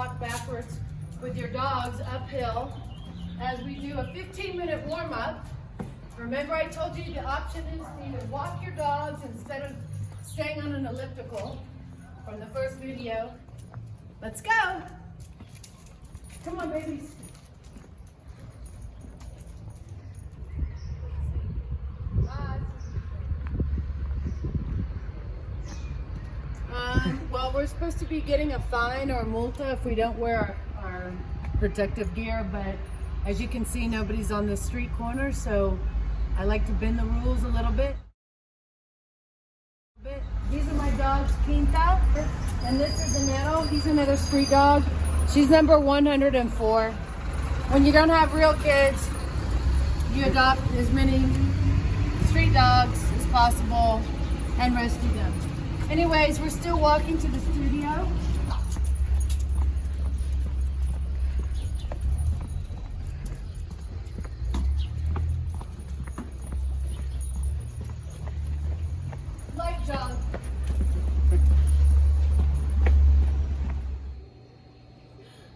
walk backwards with your dogs uphill as we do a 15-minute warm-up. Remember I told you the option is for you to walk your dogs instead of staying on an elliptical from the first video. Let's go. Come on, babies. Well, we're supposed to be getting a fine or a multa if we don't wear our protective gear, but as you can see, nobody's on the street corner, so I like to bend the rules a little bit. These are my dogs, Quinta, and this is Anero. He's another street dog. She's number 104. When you don't have real kids, you adopt as many street dogs as possible and rescue them. Anyways, we're still walking to the studio. Light jog.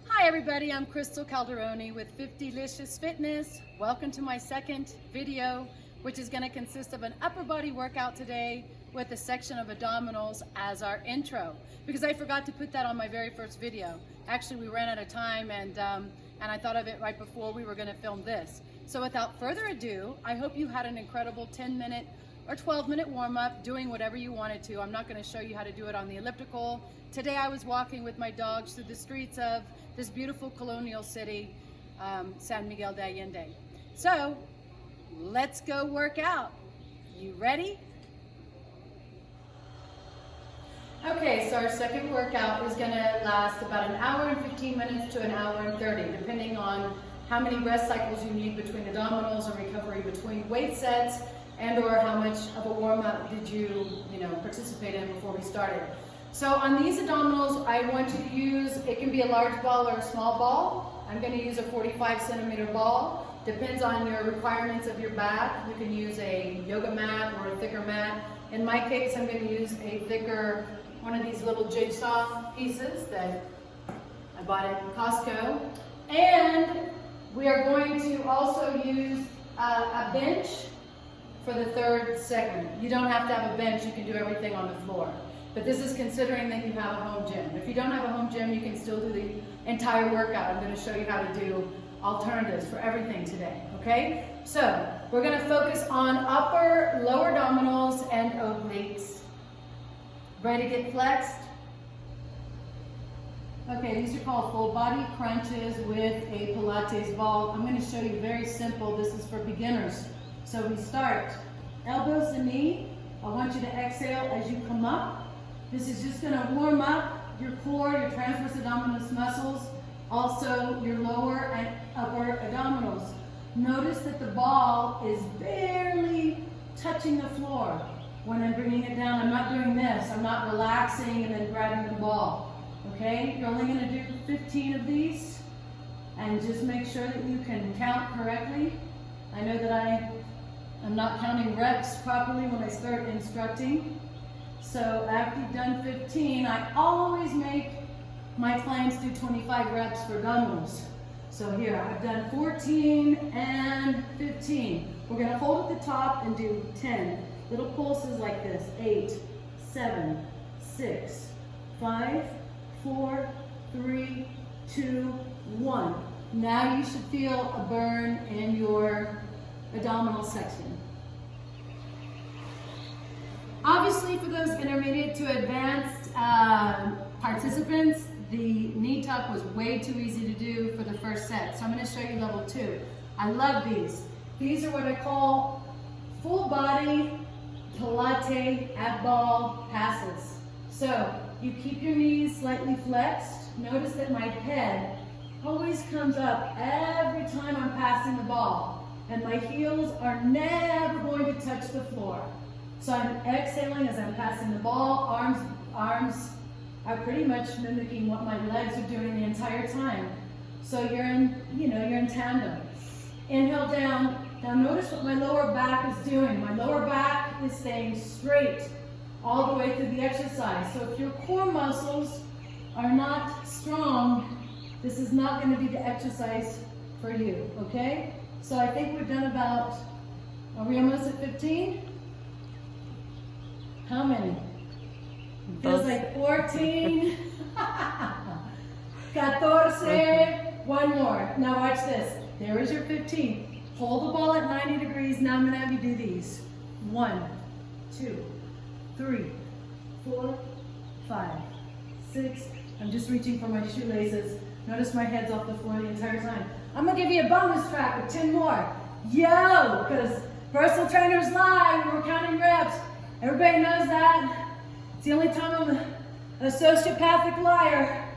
Hi everybody, I'm Crystal Calderoni with 50licious Fitness. Welcome to my second video, which is going to consist of an upper body workout today with a section of abdominals as our intro, because I forgot to put that on my very first video. Actually, we ran out of time and I thought of it right before we were going to film this. So without further ado, I hope you had an incredible 10-minute or 12-minute warm-up doing whatever you wanted to. I'm not going to show you how to do it on the elliptical. Today I was walking with my dogs through the streets of this beautiful colonial city, San Miguel de Allende. So let's go work out. You ready? Okay, so our second workout is going to last about an hour and 15 minutes to an hour and 30, depending on how many rest cycles you need between abdominals and recovery between weight sets, and or how much of a warm-up did you participate in before we started. So on these abdominals, I want you to use, it can be a large ball or a small ball. I'm going to use a 45-centimeter ball. Depends on your requirements of your back. You can use a yoga mat or a thicker mat. In my case, I'm going to use a thicker, one of these little jigsaw pieces that I bought at Costco. And we are going to also use a bench for the third segment. You don't have to have a bench, you can do everything on the floor. But this is considering that you have a home gym. If you don't have a home gym, you can still do the entire workout. I'm going to show you how to do alternatives for everything today, okay? So we're going to focus on upper, lower abdominals and obliques. Ready to get flexed? Okay, these are called full body crunches with a Pilates ball. I'm going to show you very simple. This is for beginners. So we start elbows to knee. I want you to exhale as you come up. This is just going to warm up your core, your transverse abdominis muscles, also your lower and upper abdominals. Notice that the ball is barely touching the floor. When I'm bringing it down, I'm not doing this. I'm not relaxing and then grabbing the ball. Okay? You're only going to do 15 of these, and just make sure that you can count correctly. I know that I'm not counting reps properly when I start instructing. So after you've done 15, I always make my clients do 25 reps for abdominals. So here, I've done 14 and 15. We're going to hold at the top and do 10. Little pulses like this. 8, 7, 6, 5, 4, 3, 2, 1. Now you should feel a burn in your abdominal section. Obviously, for those intermediate to advanced participants, the knee tuck was way too easy to do for the first set. So I'm going to show you level 2. I love these. These are what I call full body Pilates ab ball passes. So you keep your knees slightly flexed. Notice that my head always comes up every time I'm passing the ball, and my heels are never going to touch the floor. So I'm exhaling as I'm passing the ball. Arms are pretty much mimicking what my legs are doing the entire time. So you're in tandem. Inhale down. Now notice what my lower back is doing. My lower back is staying straight all the way through the exercise. So if your core muscles are not strong, this is not going to be the exercise for you, okay? So I think we've done about, are we almost at 15? How many? Feels like 14. 14. One more. Now watch this. There is your 15. Hold the ball at 90 degrees. Now I'm going to have you do these. 1, 2, 3, 4, 5, 6. I'm just reaching for my shoelaces. Notice my head's off the floor the entire time. I'm going to give you a bonus track with 10 more. Yo! Because personal trainers lie. We're counting reps. Everybody knows that. It's the only time I'm a sociopathic liar.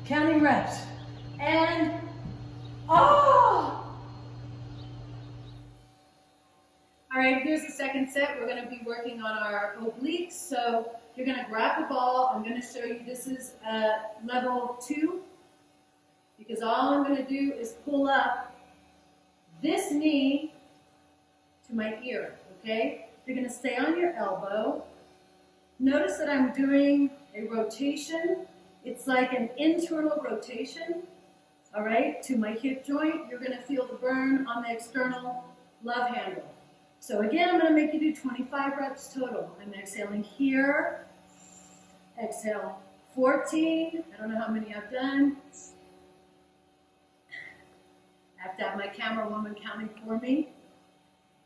Counting reps. And, oh! All right, here's the second set. We're going to be working on our obliques. So you're going to grab the ball. I'm going to show you, this is level 2. Because all I'm going to do is pull up this knee to my ear, okay? You're going to stay on your elbow. Notice that I'm doing a rotation. It's like an internal rotation, all right, to my hip joint. You're going to feel the burn on the external love handle. So again, I'm going to make you do 25 reps total. I'm exhaling here. Exhale 14. I don't know how many I've done. I have to have my camera woman counting for me.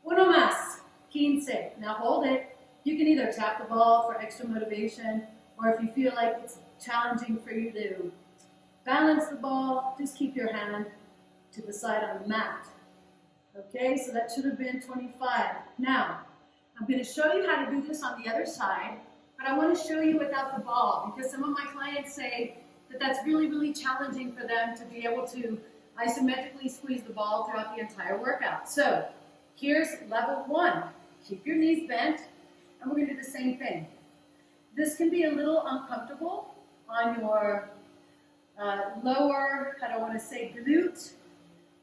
Uno más. 15. Now hold it. You can either tap the ball for extra motivation, or if you feel like it's challenging for you to balance the ball, just keep your hand to the side on the mat. Okay, so that should have been 25. Now, I'm going to show you how to do this on the other side, but I want to show you without the ball, because some of my clients say that that's really, really challenging for them to be able to isometrically squeeze the ball throughout the entire workout. So here's level 1. Keep your knees bent, and we're going to do the same thing. This can be a little uncomfortable on your lower, I don't want to say glute,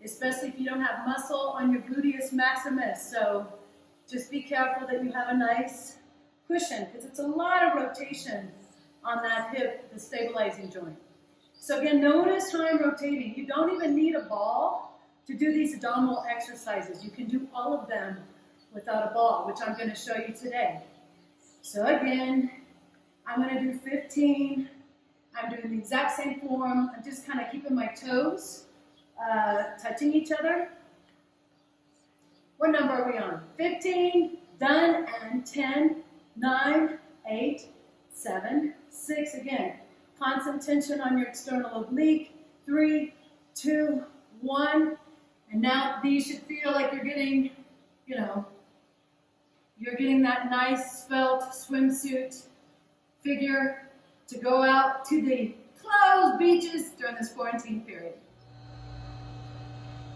especially if you don't have muscle on your gluteus maximus. So just be careful that you have a nice cushion, because it's a lot of rotation on that hip, the stabilizing joint. So again, notice how I'm rotating. You don't even need a ball to do these abdominal exercises. You can do all of them without a ball, which I'm going to show you today. So again, I'm going to do 15. I'm doing the exact same form. I'm just kind of keeping my toes touching each other. What number are we on? 15, done, and 10, 9, 8, 7, 6. Again, constant tension on your external oblique. 3, 2, 1. And now these should feel like you're getting, you know, you're getting that nice felt swimsuit figure to go out to the closed beaches during this quarantine period.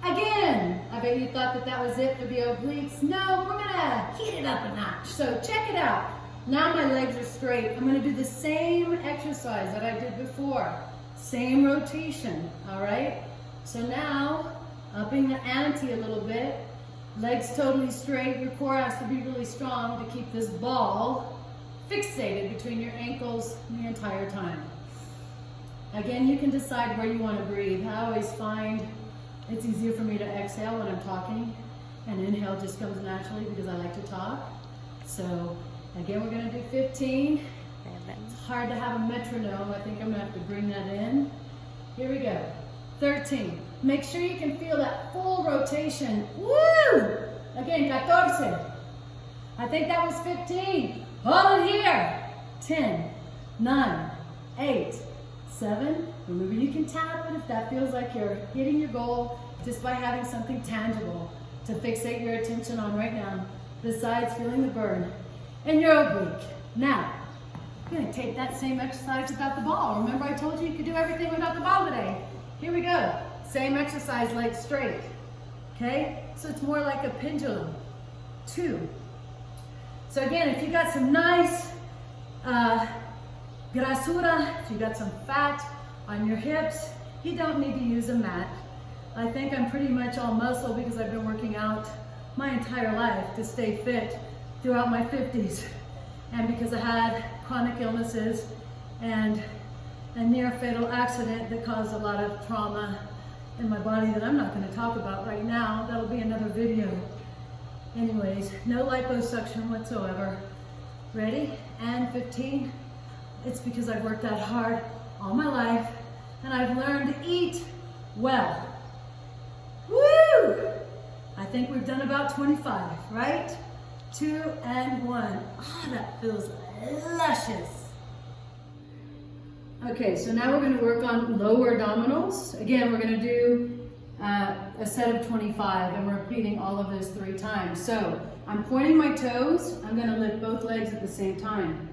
Again, I bet you thought that that was it for the obliques. No, we're gonna heat it up a notch. So check it out. Now my legs are straight. I'm gonna do the same exercise that I did before. Same rotation, all right? So now, upping the ante a little bit. Legs totally straight. Your core has to be really strong to keep this ball fixated between your ankles the entire time. Again, you can decide where you want to breathe. I always find it's easier for me to exhale when I'm talking, and inhale just comes naturally because I like to talk. So again, we're going to do 15. It's hard to have a metronome. I think I'm going to have to bring that in. Here we go. 13. Make sure you can feel that full rotation. Woo! Again, 14. I think that was 15. Hold it here. 10, 9, 8, 7. Remember, you can tap it if that feels like you're hitting your goal just by having something tangible to fixate your attention on right now, besides feeling the burn in your oblique. Now, I'm going to take that same exercise without the ball. Remember, I told you you could do everything without the ball today. Here we go. Same exercise, legs straight. Okay? So it's more like a pendulum. 2. So again, if you got some nice grasura, if you got some fat on your hips, you don't need to use a mat. I think I'm pretty much all muscle because I've been working out my entire life to stay fit throughout my 50s. And because I had chronic illnesses and a near fatal accident that caused a lot of trauma in my body that I'm not going to talk about right now. That'll be another video. Anyways, no liposuction whatsoever. Ready? And 15. It's because I've worked that hard all my life and I've learned to eat well. Woo! I think we've done about 25, right? 2 and 1. Ah, that feels luscious. Okay, so now we're going to work on lower abdominals. Again, we're going to do a set of 25, and we're repeating all of those 3 times. So I'm pointing my toes. I'm going to lift both legs at the same time.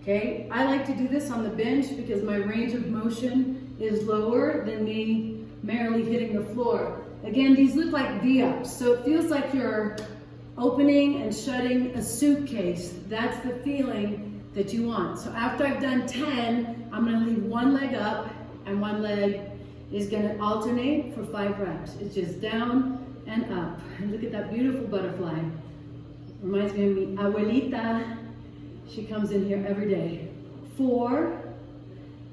Okay, I like to do this on the bench because my range of motion is lower than me merely hitting the floor. Again, these look like V-ups, so it feels like you're opening and shutting a suitcase. That's the feeling that you want. So after I've done 10, I'm going to leave one leg up and one leg is going to alternate for 5 reps. It's just down and up. And look at that beautiful butterfly. Reminds me of mi abuelita. She comes in here every day. 4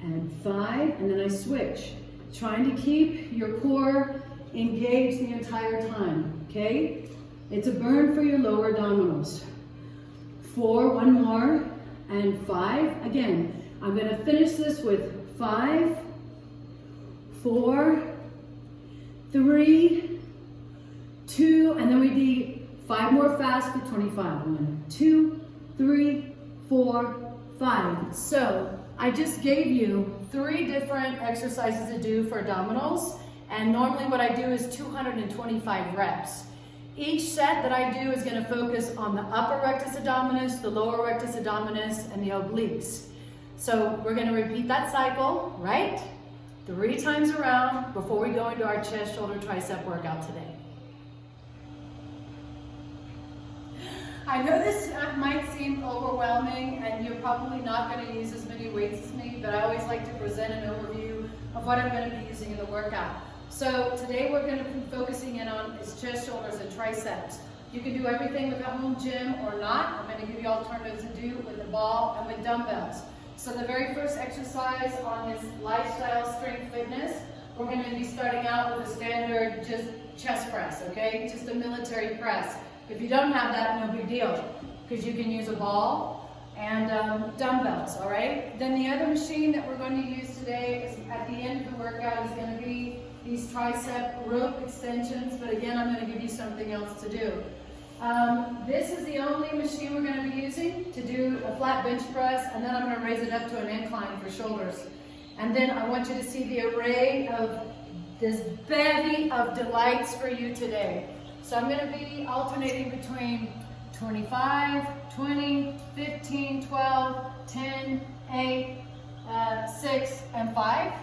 and 5, and then I switch. Trying to keep your core engaged the entire time, okay? It's a burn for your lower abdominals. 4, one more, and 5. Again, I'm gonna finish this with 5, 4, 3, 2, and then we do 5 more fast for 25. 1, 2, 3, 4, 5. So I just gave you 3 different exercises to do for abdominals, and normally what I do is 225 reps. Each set that I do is going to focus on the upper rectus abdominis, the lower rectus abdominis, and the obliques. So we're going to repeat that cycle, right? 3 times around before we go into our chest, shoulder, tricep workout today. I know this might seem overwhelming and you're probably not going to use as many weights as me, but I always like to present an overview of what I'm going to be using in the workout. So today we're going to be focusing in on is chest, shoulders, and triceps. You can do everything with a home gym or not. I'm going to give you alternatives to do with a ball and with dumbbells. So the very first exercise on this lifestyle strength fitness, we're going to be starting out with a standard just chest press, okay? Just a military press. If you don't have that, no big deal, because you can use a ball and dumbbells, all right? Then the other machine that we're going to use today is at the end of the workout is going to be these tricep rope extensions, but again, I'm going to give you something else to do. This is the only machine we're going to be using to do a flat bench press, and then I'm going to raise it up to an incline for shoulders. And then I want you to see the array of this bevy of delights for you today. So I'm going to be alternating between 25, 20, 15, 12, 10, 8, 6, and 5.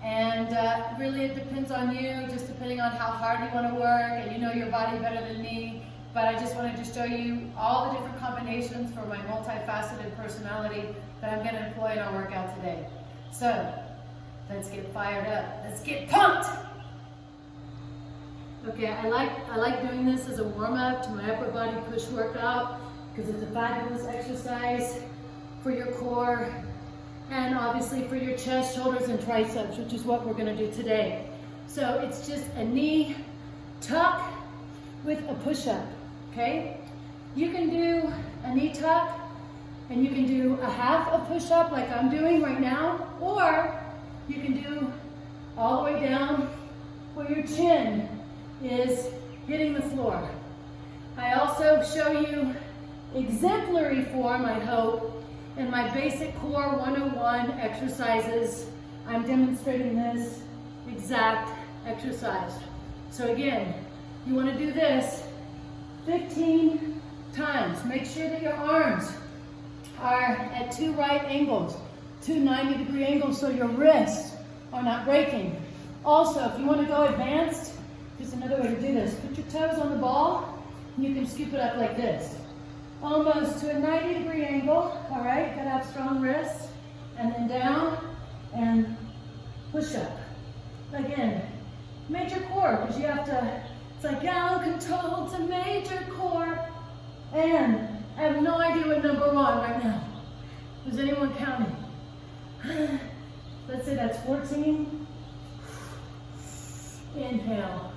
And really it depends on you, just depending on how hard you want to work, and you know your body better than me. But I just wanted to show you all the different combinations for my multifaceted personality that I'm going to employ in our workout today. So let's get fired up. Let's get pumped! Okay, I like doing this as a warm-up to my upper body push workout because it's a fabulous exercise for your core and obviously for your chest, shoulders, and triceps, which is what we're going to do today. So it's just a knee tuck with a push-up, okay? You can do a knee tuck and you can do a half a push-up like I'm doing right now, or you can do all the way down where your chin is hitting the floor. I also show you exemplary form, I hope, in my basic core 101 exercises. I'm demonstrating this exact exercise. So again, you want to do this 15 times. Make sure that your arms are at 2 right angles, 2 90-degree angles, so your wrists are not breaking. Also, if you want to go advanced, here's another way to do this. Put your toes on the ball, and you can scoop it up like this. Almost to a 90-degree angle, all right? Gotta have strong wrists. And then down and push up. Again, major core, because you have to, it's like ground control to major core. And I have no idea what number we're on right now. Is anyone counting? Let's say that's 14. Inhale.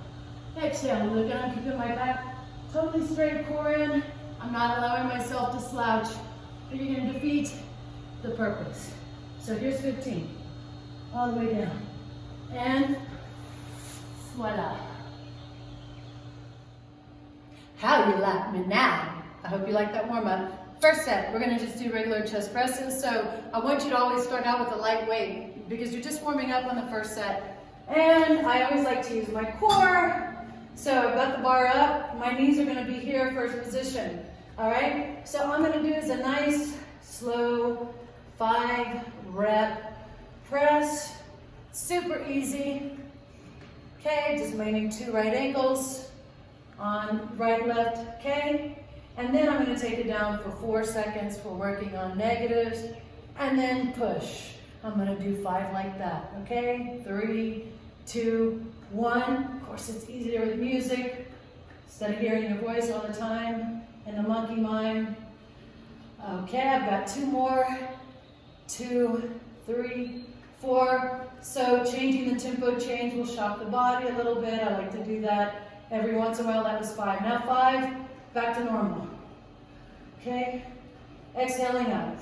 Exhale. Look, I'm keeping my back totally straight, core in. I'm not allowing myself to slouch, or you're going to defeat the purpose. So here's 15. All the way down. And voila. How you like me now? I hope you like that warm-up. First set, we're going to just do regular chest presses. So I want you to always start out with a light weight because you're just warming up on the first set. And I always like to use my core. So I've got the bar up. My knees are going to be here, first position. All right? So all I'm going to do is a nice, slow, 5-rep press. Super easy. Okay, just maintaining 2 right ankles on right, left, okay? And then I'm going to take it down for 4 seconds for working on negatives, and then push. I'm going to do 5 like that, okay? 3, 2, 1. Of course, it's easier with music, instead of hearing your voice all the time and the monkey mind. Okay, I've got 2 more. 2, 3, 4. So changing the tempo change will shock the body a little bit. I like to do that every once in a while. That was 5. Now 5, back to normal. Okay, exhaling out.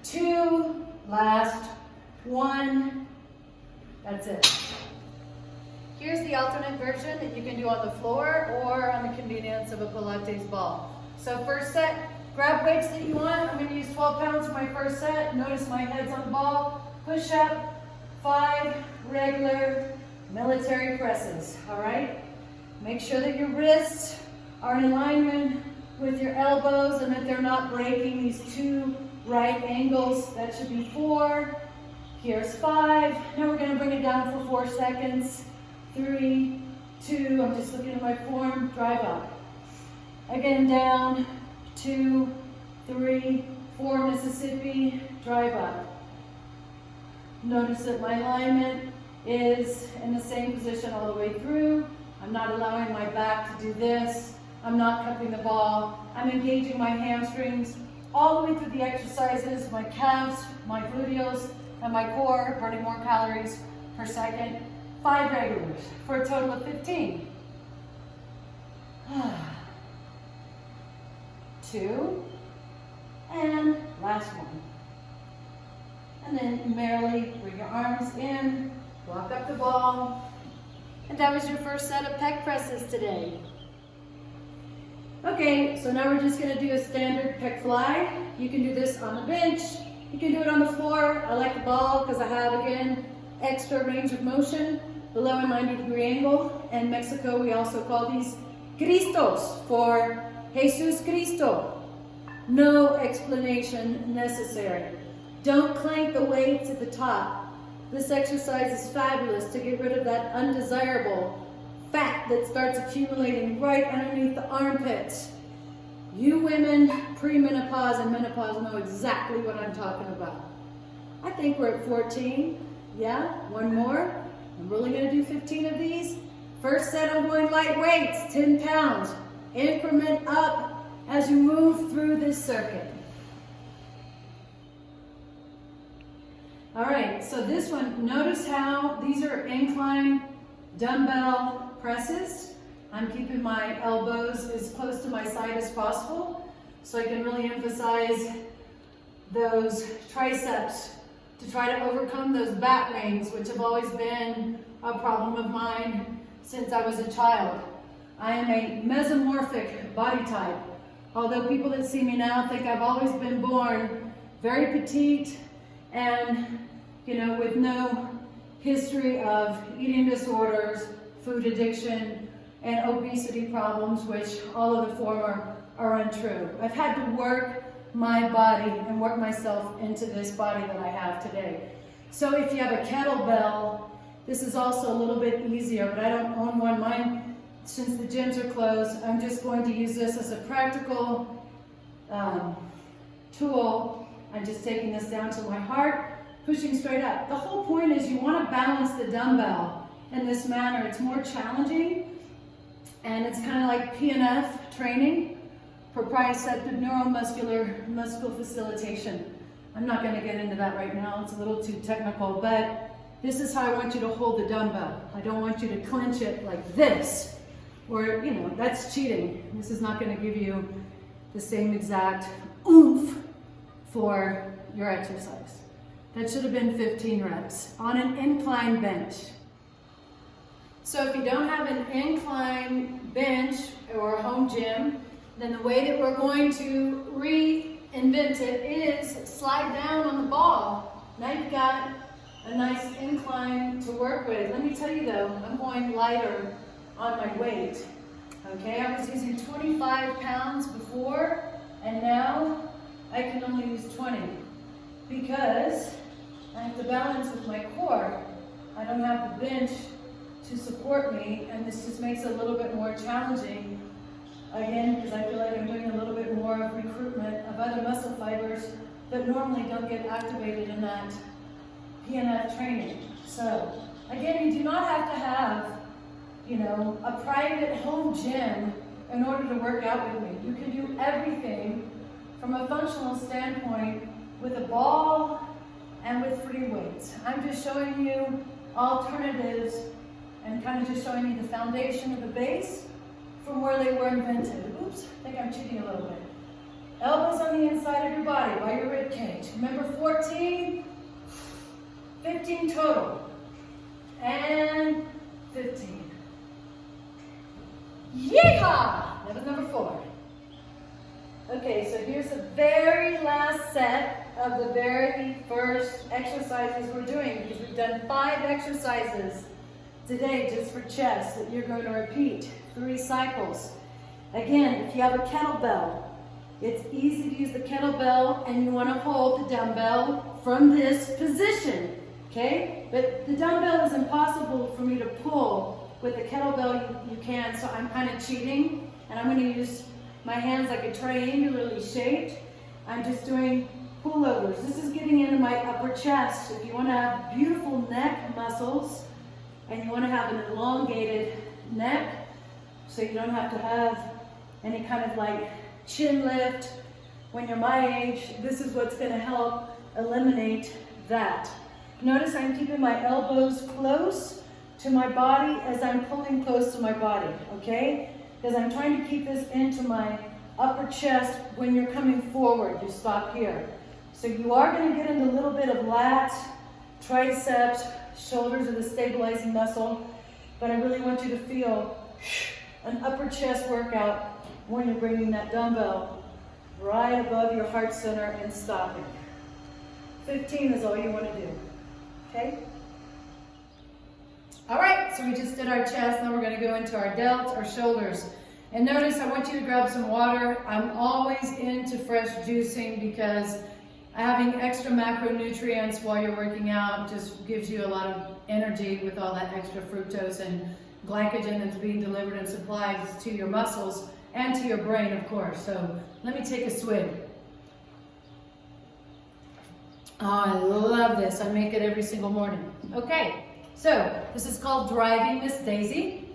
2, last 1. That's it. Here's the alternate version that you can do on the floor or on the convenience of a Pilates ball. So first set, grab weights that you want. I'm going to use 12 pounds for my first set. Notice my head's on the ball. Push up, 5 regular military presses, all right? Make sure that your wrists are in alignment with your elbows and that they're not breaking these 2 right angles. That should be 4. Here's 5. Now we're going to bring it down for 4 seconds. 3, 2, I'm just looking at my form, drive up. Again, down, 2, 3, 4, Mississippi, drive up. Notice that my alignment is in the same position all the way through. I'm not allowing my back to do this. I'm not cupping the ball. I'm engaging my hamstrings all the way through the exercises, my calves, my gluteals, and my core, burning more calories per second. 5 regulars for a total of 15. 2, and last one. And then merrily bring your arms in, walk up the ball. And that was your first set of pec presses today. Okay, so now we're just going to do a standard pec fly. You can do this on the bench. You can do it on the floor. I like the ball because I have, again, extra range of motion below a 90-degree angle. In Mexico, we also call these Cristos for Jesus Cristo. No explanation necessary. Don't clank the weights at the top. This exercise is fabulous to get rid of that undesirable fat that starts accumulating right underneath the armpits. You women, premenopause and menopause know exactly what I'm talking about. I think we're at 14. Yeah, 1 more. I'm really going to do 15 of these. First set, I'm going light weights, 10 pounds. Increment up as you move through this circuit. All right, so this one, notice how these are incline dumbbell presses. I'm keeping my elbows as close to my side as possible so I can really emphasize those triceps to try to overcome those bat wings, which have always been a problem of mine since I was a child. I am a mesomorphic body type, although people that see me now think I've always been born very petite and, you know, with no history of eating disorders, food addiction, and obesity problems, which all of the former are untrue. I've had to work my body and work myself into this body that I have today. So if you have a kettlebell, this is also a little bit easier, but I don't own one. Mine, since the gyms are closed, I'm just going to use this as a practical tool. I'm just taking this down to my heart, pushing straight up. The whole point is you want to balance the dumbbell in this manner. It's more challenging, and it's kind of like PNF training, proprioceptive neuromuscular muscle facilitation. I'm not going to get into that right now. It's a little too technical, but this is how I want you to hold the dumbbell. I don't want you to clench it like this, or, you know, that's cheating. This is not going to give you the same exact oomph for your exercise. That should have been 15 reps on an incline bench. So if you don't have an incline bench or a home gym, then the way that we're going to reinvent it is slide down on the ball. Now you've got a nice incline to work with. Let me tell you though, I'm going lighter on my weight. Okay, I was using 25 pounds before, and now I can only use 20 because I have to balance with my core. I don't have the bench to support me, and this just makes it a little bit more challenging. Again, because I feel like I'm doing a little bit more of recruitment of other muscle fibers that normally don't get activated in that PNF training. So, again, you do not have to have, you know, a private home gym in order to work out with me. You can do everything from a functional standpoint with a ball and with free weights. I'm just showing you alternatives and kind of just showing you the foundation of the base from where they were invented. Oops, I think I'm cheating a little bit. Elbows on the inside of your body by your rib cage. Remember 14, 15 total, and 15. Yeehaw! That was number 4. Okay, so here's the very last set of the very first exercises we're doing, because we've done 5 exercises today just for chest that you're going to repeat 3 cycles. Again, if you have a kettlebell, it's easy to use the kettlebell, and you want to hold the dumbbell from this position, okay? But the dumbbell is impossible for me to pull. With a kettlebell, you can, so I'm kind of cheating, and I'm going to use my hands like a triangularly shaped. I'm just doing pullovers. This is getting into my upper chest. If you want to have beautiful neck muscles, and you want to have an elongated neck, so you don't have to have any kind of like chin lift when you're my age, this is what's going to help eliminate that. Notice I'm keeping my elbows close to my body as I'm pulling close to my body, okay? Because I'm trying to keep this into my upper chest. When you're coming forward, you stop here. So you are going to get into a little bit of lats, triceps, shoulders are the stabilizing muscle, but I really want you to feel an upper chest workout when you're bringing that dumbbell right above your heart center and stopping. 15 is all you want to do, okay? All right, so we just did our chest. Now we're going to go into our delts, our shoulders. And notice I want you to grab some water. I'm always into fresh juicing because having extra macronutrients while you're working out just gives you a lot of energy with all that extra fructose and glycogen that's being delivered and supplied to your muscles and to your brain, of course. So let me take a swig. Oh, I love this. I make it every single morning. Okay, so this is called Driving Miss Daisy.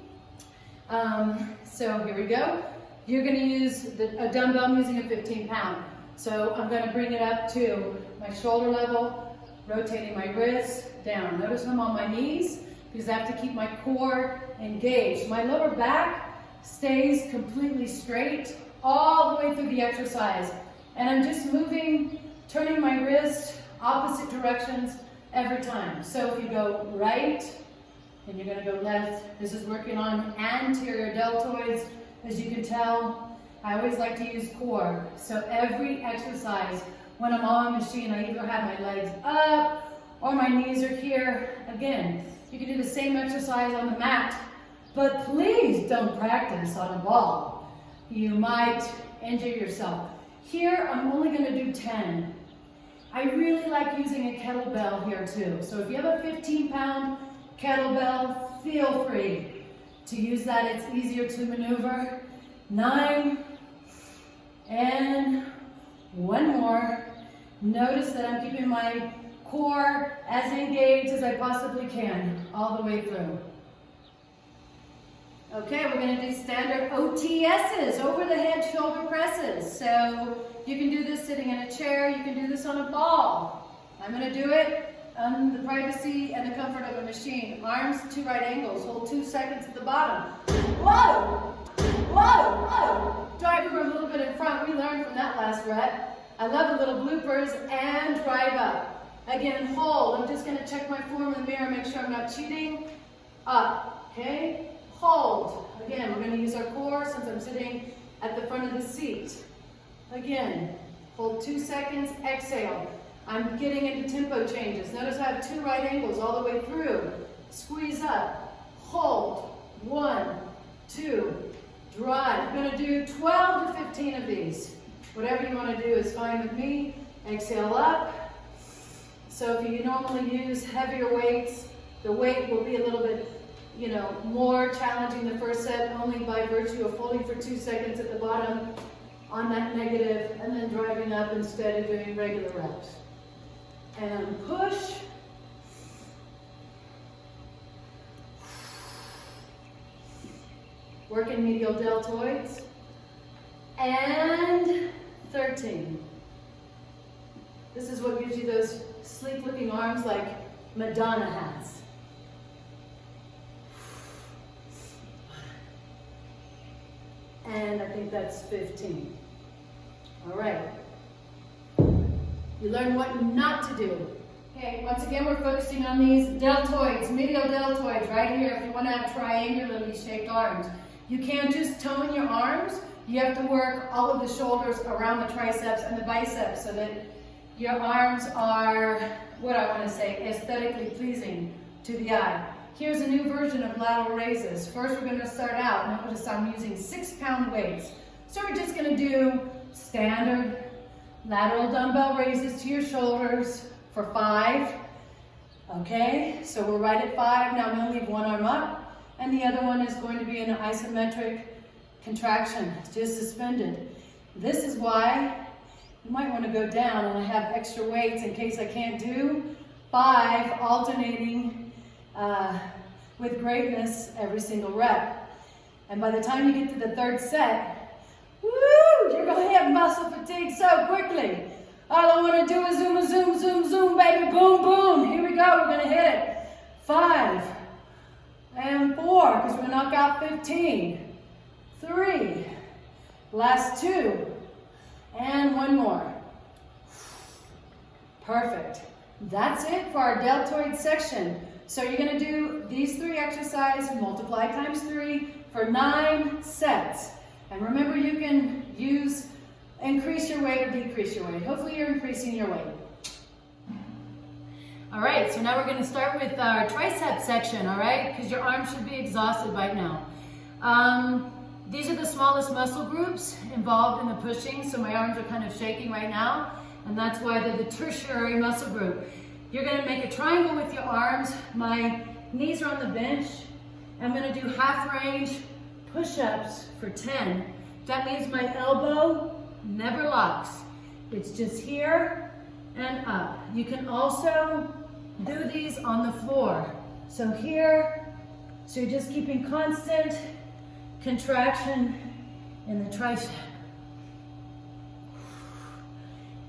So here we go. You're going to use a dumbbell. I'm using a 15-pound. So I'm going to bring it up to my shoulder level, rotating my wrists down. Notice I'm on my knees because I have to keep my core engaged. My lower back stays completely straight all the way through the exercise. And I'm just moving, turning my wrist opposite directions every time. So if you go right, and you're going to go left. This is working on anterior deltoids. As you can tell, I always like to use core. So every exercise, when I'm on a machine, I either have my legs up or my knees are here. Again, you can do the same exercise on the mat, but please don't practice on a ball. You might injure yourself. Here, I'm only going to do 10. I really like using a kettlebell here too. So if you have a 15-pound kettlebell, feel free to use that. It's easier to maneuver. 9, and 1 more. Notice that I'm keeping my core as engaged as I possibly can all the way through. Okay, we're going to do standard OTSs, over the head shoulder presses. So you can do this sitting in a chair, you can do this on a ball. I'm going to do it on the privacy and the comfort of a machine. Arms to right angles, hold 2 seconds at the bottom. Whoa, whoa, whoa. Drive over a little bit in front, we learned from that last rep. I love the little bloopers, and drive up. Again, hold, I'm just going to check my form in the mirror, make sure I'm not cheating. Up, okay? Hold. Again, we're going to use our core since I'm sitting at the front of the seat. Again, hold 2 seconds, exhale. I'm getting into tempo changes. Notice I have 2 right angles all the way through. Squeeze up, hold, 1, 2, drive. I'm going to do 12 to 15 of these. Whatever you want to do is fine with me. Exhale up. So if you normally use heavier weights, the weight will be a little bit more challenging the first set, only by virtue of holding for 2 seconds at the bottom on that negative and then driving up instead of doing regular reps. And push. Working medial deltoids. And 13. This is what gives you those sleek looking arms like Madonna has. And I think that's 15. All right. You learn what not to do. Okay, once again, we're focusing on these deltoids, medial deltoids, right here, if you want to have triangularly shaped arms. You can't just tone your arms. You have to work all of the shoulders around the triceps and the biceps so that your arms are, what I want to say, aesthetically pleasing to the eye. Here's a new version of lateral raises. First, we're going to start out. Notice I'm using 6-pound weights. So we're just going to do standard lateral dumbbell raises to your shoulders for 5. Okay, so we're right at 5. Now I'm going to leave one arm up, and the other one is going to be an isometric contraction, just suspended. This is why you might want to go down, and I have extra weights in case I can't do 5 alternating with greatness every single rep. And by the time you get to the 3rd set, woo, you're going to have muscle fatigue so quickly. All I want to do is zoom, zoom, zoom, zoom, baby, boom, boom. Here we go, we're going to hit it. 5 and 4, because we're going to knock out 15. 3, last 2, and 1 more. Perfect. That's it for our deltoid section. So you're going to do these 3 exercises, multiply times 3 for 9 sets. And remember, you can increase your weight or decrease your weight. Hopefully you're increasing your weight. All right, so now we're going to start with our tricep section, all right? Because your arms should be exhausted by now. These are the smallest muscle groups involved in the pushing, so my arms are kind of shaking right now, and that's why they're the tertiary muscle group. You're going to make a triangle with your arms. My knees are on the bench. I'm going to do half range push-ups for 10. That means my elbow never locks. It's just here and up. You can also do these on the floor. So here, so you're just keeping constant contraction in the tricep.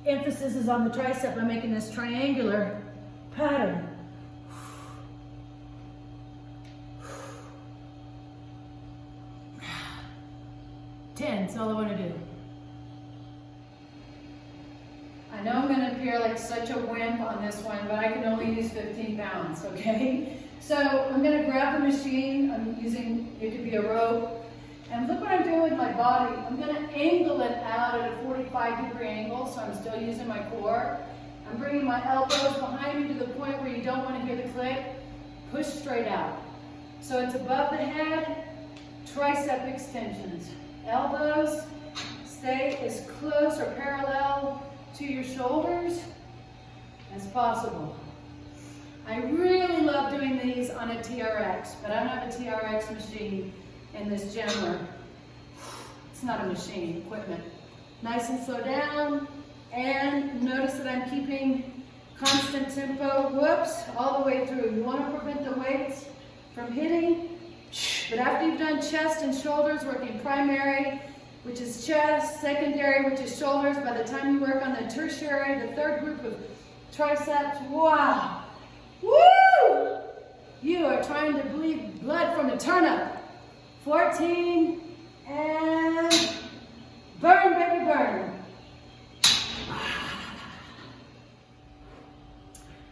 Emphasis is on the tricep. I'm making this triangular pattern. 10, that's all I want to do. I know I'm going to appear like such a wimp on this one, but I can only use 15 pounds, okay? So I'm going to grab the machine. I'm using, it could be a rope. And look what I'm doing with my body. I'm going to angle it out at a 45-degree angle, so I'm still using my core. I'm bringing my elbows behind me to the point where you don't want to hear the click. Push straight out. So it's above the head, tricep extensions. Elbows stay as close or parallel to your shoulders as possible. I really love doing these on a TRX, but I don't have a TRX machine in this gym. It's not a machine, equipment. Nice and slow down, and notice that I'm keeping constant tempo, whoops, all the way through. You want to prevent the weights from hitting But after you've done chest and shoulders, working primary, which is chest, secondary, which is shoulders, by the time you work on the tertiary, the third group of triceps, wow, woo! You are trying to bleed blood from a turnip. 14, and burn, baby, burn.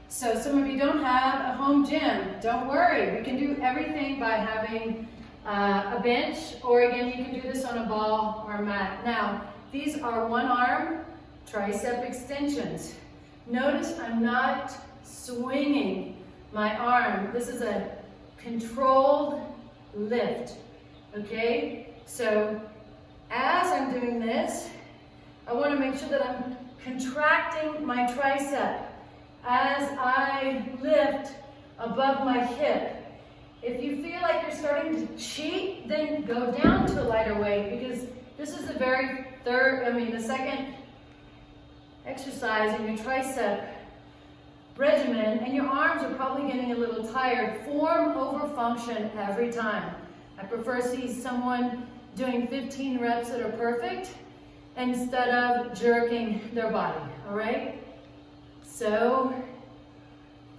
So some of you don't have a home gym. Don't worry, we can do everything by having a bench, or again, you can do this on a ball or a mat. Now, these are one arm tricep extensions. Notice I'm not swinging my arm. This is a controlled lift, okay? So as I'm doing this, I want to make sure that I'm contracting my tricep as I lift above my hip. If you feel like you're starting to cheat, then go down to a lighter weight, because this is the second exercise in your tricep regimen, and your arms are probably getting a little tired. Form over function every time. I prefer to see someone doing 15 reps that are perfect instead of jerking their body, all right? So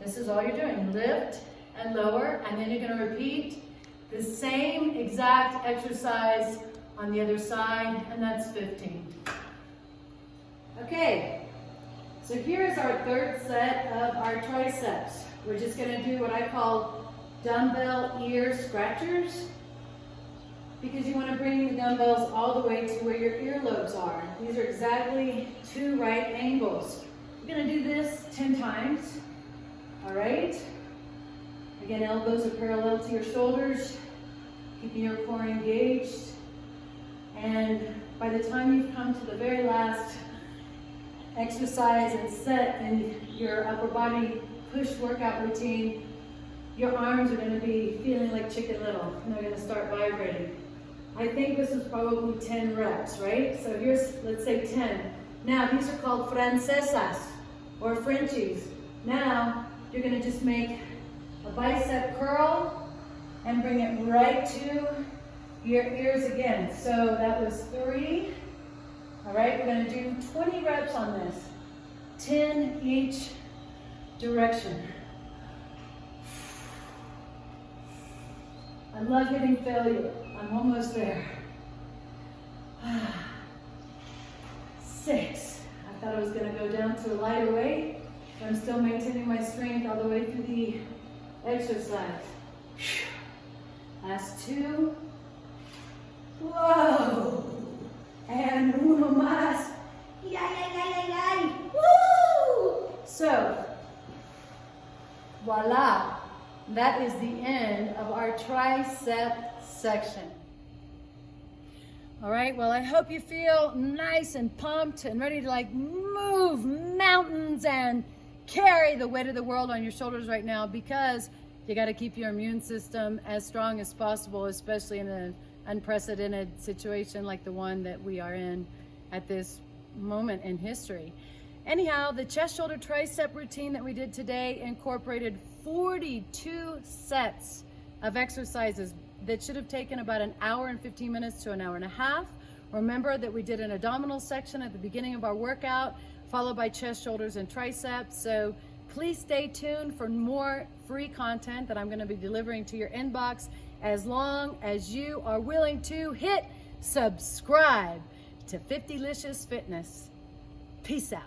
this is all you're doing, lift and lower, and then you're gonna repeat the same exact exercise on the other side, and that's 15. Okay, so here's our third set of our triceps. We're just gonna do what I call dumbbell ear scratchers, because you wanna bring the dumbbells all the way to where your earlobes are. These are exactly 2 right angles. We're gonna do this 10 times, all right? Again, elbows are parallel to your shoulders, keeping your core engaged. And by the time you've come to the very last exercise and set in your upper body push workout routine, your arms are going to be feeling like Chicken Little, and they're going to start vibrating. I think this is probably 10 reps, right? So here's, let's say 10. Now, these are called francesas, or Frenchies. Now, you're going to just make a bicep curl and bring it right to your ears again. So that was 3. All right, we're going to do 20 reps on this, 10 each direction. I love hitting failure. I'm almost there. 6. I thought I was going to go down to a lighter weight, but I'm still maintaining my strength all the way through the exercise. Last 2. Whoa! And uno más. Yay! Woo! So, voila. That is the end of our tricep section. All right, well, I hope you feel nice and pumped and ready to like move mountains and carry the weight of the world on your shoulders right now, because you got to keep your immune system as strong as possible, especially in an unprecedented situation like the one that we are in at this moment in history. Anyhow, the chest shoulder tricep routine that we did today incorporated 42 sets of exercises that should have taken about an hour and 15 minutes to an hour and a half. Remember that we did an abdominal section at the beginning of our workout, followed by chest, shoulders, and triceps. So please stay tuned for more free content that I'm going to be delivering to your inbox, as long as you are willing to hit subscribe to 50licious Fitness. Peace out.